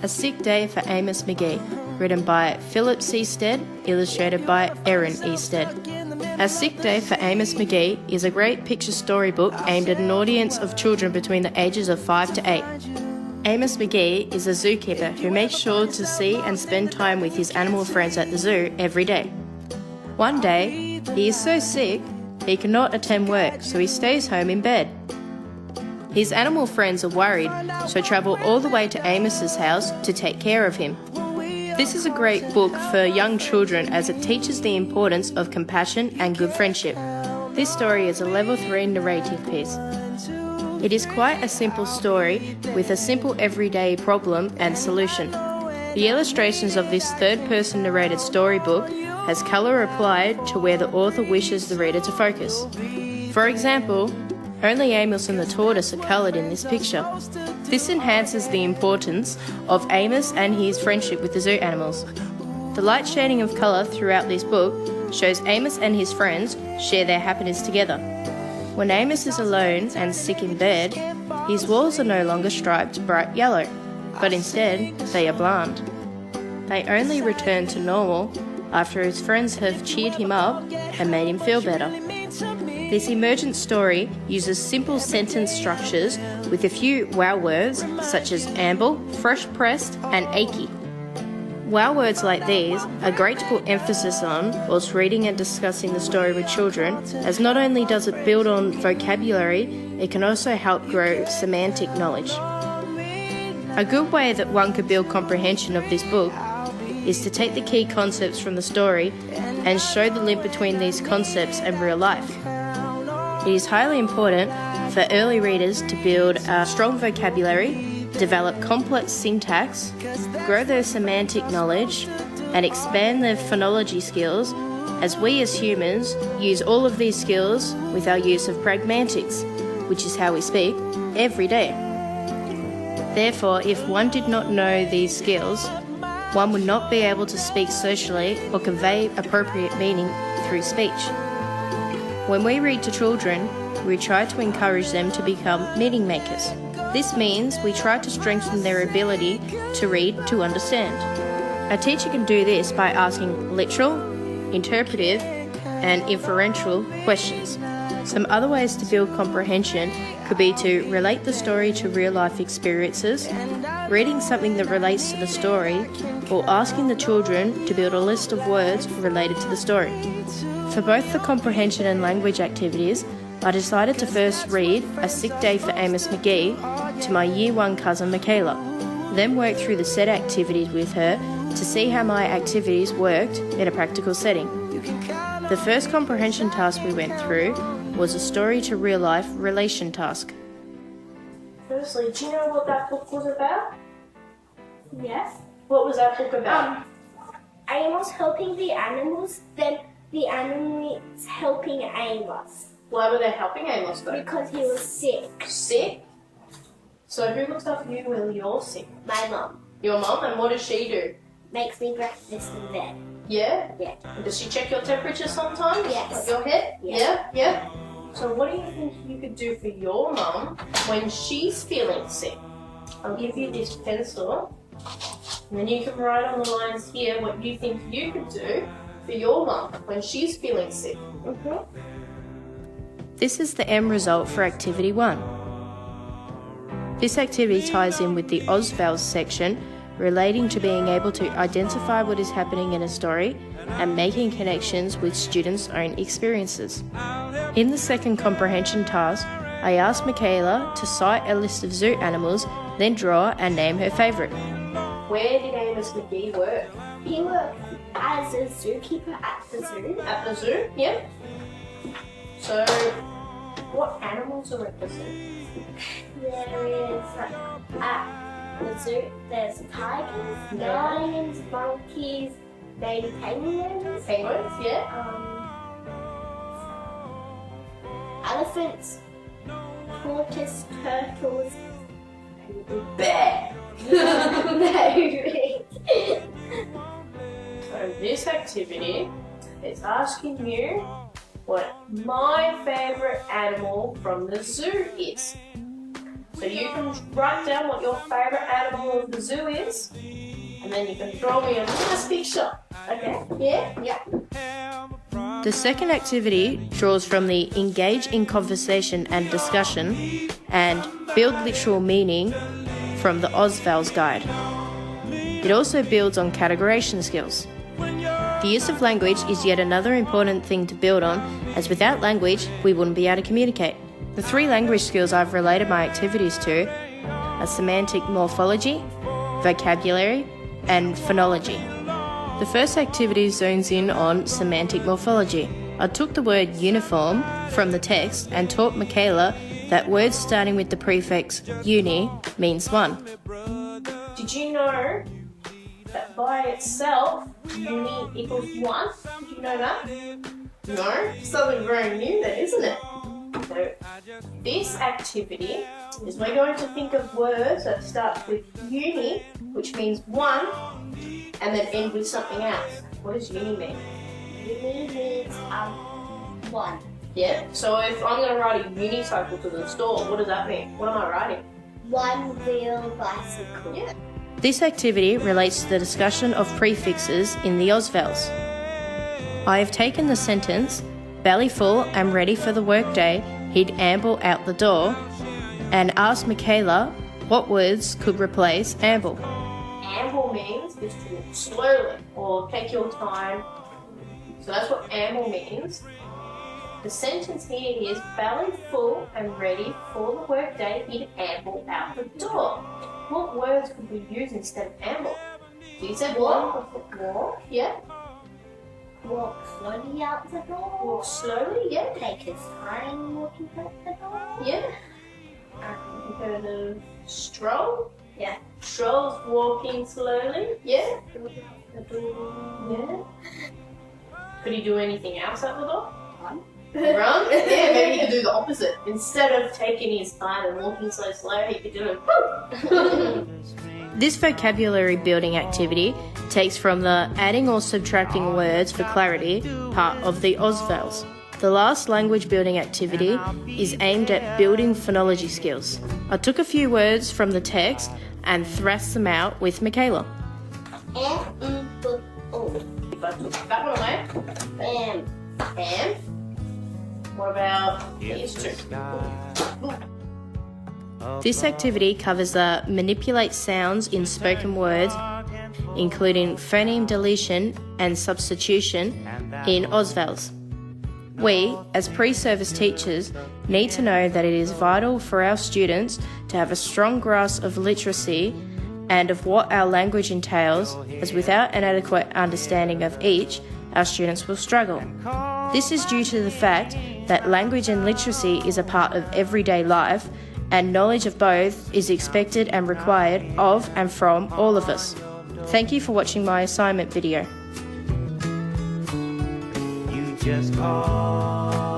A Sick Day for Amos McGee, written by Philip C. Stead, illustrated by Erin E. Stead. A Sick Day for Amos McGee is a great picture storybook aimed at an audience of children between the ages of 5 to 8. Amos McGee is a zookeeper who makes sure to see and spend time with his animal friends at the zoo every day. One day, he is so sick he cannot attend work, so he stays home in bed. His animal friends are worried, so travel all the way to Amos's house to take care of him. This is a great book for young children as it teaches the importance of compassion and good friendship. This story is a level 3 narrative piece. It is quite a simple story with a simple everyday problem and solution. The illustrations of this third-person narrated storybook has colour applied to where the author wishes the reader to focus. For example, only Amos and the tortoise are coloured in this picture. This enhances the importance of Amos and his friendship with the zoo animals. The light shading of colour throughout this book shows Amos and his friends share their happiness together. When Amos is alone and sick in bed, his walls are no longer striped bright yellow, but instead they are bland. They only return to normal after his friends have cheered him up and made him feel better. This emergent story uses simple sentence structures with a few wow words such as amble, fresh pressed and achy. Wow words like these are great to put emphasis on whilst reading and discussing the story with children, as not only does it build on vocabulary, it can also help grow semantic knowledge. A good way that one could build comprehension of this book is to take the key concepts from the story and show the link between these concepts and real life. It is highly important for early readers to build a strong vocabulary, develop complex syntax, grow their semantic knowledge, and expand their phonology skills, as we as humans use all of these skills with our use of pragmatics, which is how we speak, every day. Therefore, if one did not know these skills, one would not be able to speak socially or convey appropriate meaning through speech. When we read to children, we try to encourage them to become meaning makers. This means we try to strengthen their ability to read to understand. A teacher can do this by asking literal, interpretive, and inferential questions. Some other ways to build comprehension could be to relate the story to real-life experiences, reading something that relates to the story, or asking the children to build a list of words related to the story. For both the comprehension and language activities, I decided to first read A Sick Day for Amos McGee to my Year 1 cousin Michaela, then work through the set activities with her to see how my activities worked in a practical setting. The first comprehension task we went through was a story to real life relation task. Firstly, do you know what that book was about? Yes. What was that book about? Amos helping the animals, then the animals helping Amos. Why were they helping Amos though? Because he was sick. Sick? So who looks after you when you're sick? My mum Your mum, and what does she do? makes me breakfast in bed. Yeah? Yeah. And does she check your temperature sometimes? Yes. Like your head? Yeah. Yeah? So what do you think you could do for your mum when she's feeling sick? I'll give you this pencil, and then you can write on the lines here what you think you could do for your mum when she's feeling sick. This is the end result for Activity 1. This activity ties in with the Ausvals section relating to being able to identify what is happening in a story and making connections with students' own experiences. In the second comprehension task, I asked Michaela to cite a list of zoo animals, then draw and name her favourite. Where did Amos McGee work? He worked as a zookeeper at the zoo. At the zoo? Yeah. So, what animals are at the zoo? There is at the zoo. There's tigers, lions, monkeys, baby penguins. Penguins, yeah. Elephants, tortoise, turtles, and Bear. So this activity is asking you what my favourite animal from the zoo is. So you can write down what your favourite animal of the zoo is, and then you can draw me a nice picture. Okay? Yeah? Yeah. The second activity draws from the engage in conversation and discussion and build literal meaning from the Osval's guide. It also builds on categorization skills. The use of language is yet another important thing to build on, as without language, we wouldn't be able to communicate. The 3 language skills I've related my activities to are semantic morphology, vocabulary, and phonology. The first activity zones in on semantic morphology. I took the word uniform from the text and taught Michaela that words starting with the prefix uni means one. Did you know that by itself, uni equals 1? Did you know that? No? Something very new then, isn't it? So, this activity is we're going to think of words that start with uni, which means 1, and then end with something else. What does uni mean? Uni means 1. Yeah, so if I'm going to ride a unicycle to the store, what does that mean? What am I riding? 1-wheel bicycle. Yeah. This activity relates to the discussion of prefixes in the Osval's. I have taken the sentence, belly full and ready for the workday, he'd amble out the door, and asked Michaela what words could replace amble. Amble means is to walk slowly or take your time. So that's what amble means. The sentence here is belly full and ready for the workday, he'd amble out the door. What words could we use instead of amble? So you said walk. Walk, yeah. Walk slowly out the door. Walk slowly, yeah. Take his time walking out the door. Yeah. You heard of stroll? Yeah. Stroll's walking slowly, yeah. Yeah. Could he do anything else at the door? Run. Run? Yeah, maybe he could do the opposite. Instead of taking his time and walking so slow, he could do it. This vocabulary building activity takes from the adding or subtracting words for clarity part of the Osval's. The last language building activity is aimed at building phonology skills. I took a few words from the text and thrashed them out with Michaela. If I took that one away. And. What about these two? This activity covers the manipulate sounds in spoken words, including phoneme deletion and substitution in Osval's. We, as pre-service teachers, need to know that it is vital for our students to have a strong grasp of literacy and of what our language entails, as without an adequate understanding of each, our students will struggle. This is due to the fact that language and literacy is a part of everyday life, and knowledge of both is expected and required of and from all of us. Thank you for watching my assignment video. You just call.